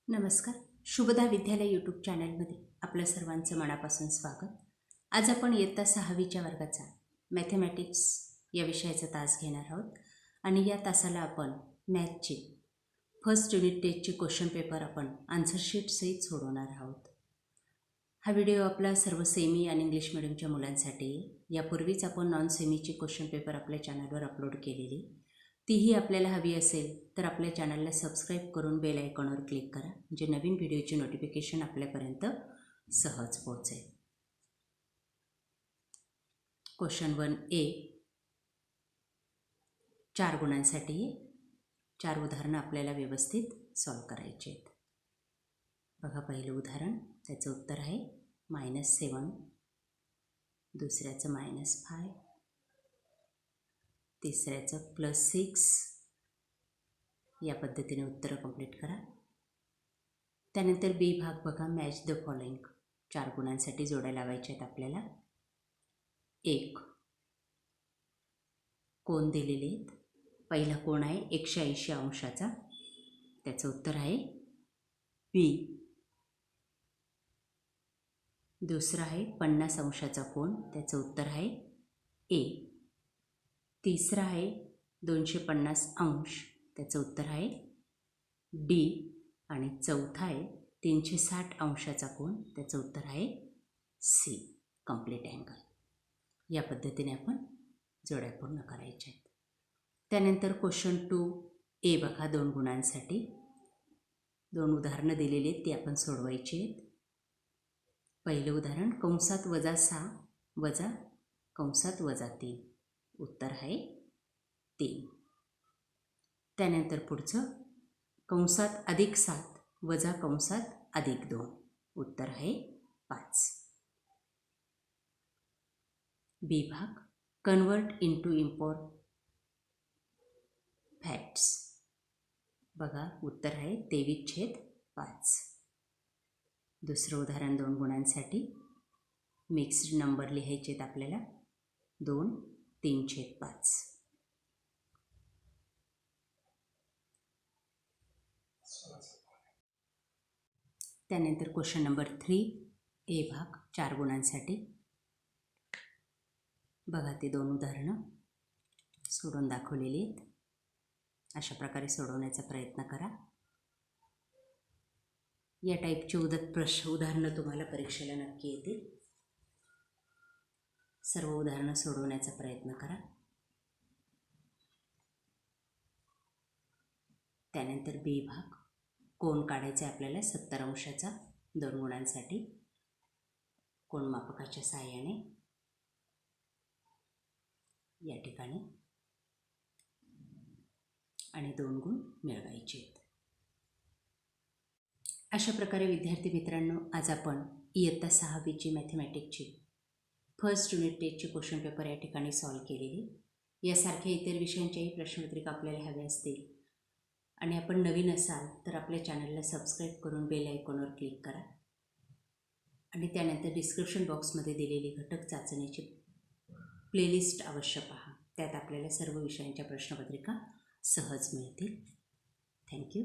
नमस्कार. शुभदा विद्यालय यूट्यूब चॅनलमध्ये आपलं सर्वांचं मनापासून स्वागत. आज आपण इयत्ता 6वीच्या वर्गाचा मॅथमॅटिक्स या विषयाचा तास घेणार आहोत आणि या तासाला आपण मॅथचे फर्स्ट युनिट टेस्टचे क्वेश्चन पेपर आपण आन्सर शीट सहित सोडवणार आहोत. हा व्हिडिओ आपला सर्व सेमी आणि इंग्लिश मिडियमच्या मुलांसाठी आहे. यापूर्वीच आपण नॉन सेमीची क्वेश्चन पेपर आपल्या चॅनलवर अपलोड केलेली. तीही आपल्याला हवी असेल तर आपल्या चॅनलला सबस्क्राईब करून बेल आयकॉनवर क्लिक करा, म्हणजे नवीन व्हिडिओची नोटिफिकेशन आपल्यापर्यंत सहज पोहोचेल. क्वेश्चन 1A 4 गुणांसाठी 4 उदाहरणं आपल्याला व्यवस्थित सॉल्व करायची आहेत. बघा, पहिलं उदाहरण, त्याचं उत्तर आहे -7, दुसऱ्याचं -5, तिसऱ्याचं +6. या पद्धतीने उत्तरं कंप्लीट करा. त्यानंतर बी भाग बघा, मॅच द फॉलोइंग. 4 गुणांसाठी जोड्या लावायच्या आहेत आपल्याला. 1 कोन दिलेले आहेत. पहिला कोन आहे 180 अंशाचा, त्याचं उत्तर आहे बी. दुसरा आहे 50 अंशाचा कोन, त्याचं उत्तर आहे ए. तिसरा आहे 250 अंश, त्याचं उत्तर आहे डी. आणि चौथा आहे 360 अंशाचा कोन, त्याचं उत्तर आहे सी, कंप्लीट अँगल. या पद्धतीने आपण जोड्या पूर्ण करायच्या आहेत. त्यानंतर क्वेश्चन 2A बघा, 2 गुणांसाठी 2 उदाहरणं दिलेली आहेत, ती आपण सोडवायची आहेत. पहिलं उदाहरण, कंसात -6 वजा कंसात -3, उत्तर आहे 3. त्यानंतर पुढचं, कंसात +7 वजा कंसात +2, उत्तर आहे 5. बी भाग, कन्वर्ट इंटू इम्पॉर्ट फॅक्ट्स. बघा, उत्तर आहे 23/5. दुसरं उदाहरण 2 गुणांसाठी मिक्स्ड नंबर लिहायचे आहेत आपल्याला. 2 3/5. त्यानंतर क्वेश्चन नंबर 3A भाग, 4 गुणांसाठी. बघा, ते 2 उदाहरणं सोडून दाखवलेली आहेत. अशा प्रकारे सोडवण्याचा प्रयत्न करा. या टाईपची उदाहरणं तुम्हाला परीक्षेला नक्की येतील. सर्व उदाहरणं सोडवण्याचा प्रयत्न करा. त्यानंतर बी भाग, कोन काढायचा आहे आपल्याला 70 अंशाचा 2 गुणांसाठी. कोन मापकाच्या सहाय्याने या ठिकाणी आणि 2 गुण मिळवायचे आहेत. अशा प्रकारे विद्यार्थी मित्रांनो, आज आपण इयत्ता 6वीची मॅथमॅटिक्सची फर्स्ट युनिट टेस्टची क्वेश्चन पेपर या ठिकाणी सॉल्व केलेली. यासारख्या इतर विषयांच्याही प्रश्नपत्रिका आपल्याला हव्या असतील आणि आपण नवीन असाल तर आपल्या चॅनलला सबस्क्राईब करून बेल आयकॉनवर क्लिक करा आणि त्यानंतर डिस्क्रिप्शन बॉक्समध्ये दिलेली घटक चाचणीची प्लेलिस्ट अवश्य पहा. त्यात आपल्याला सर्व विषयांच्या प्रश्नपत्रिका सहज मिळतील. थँक्यू.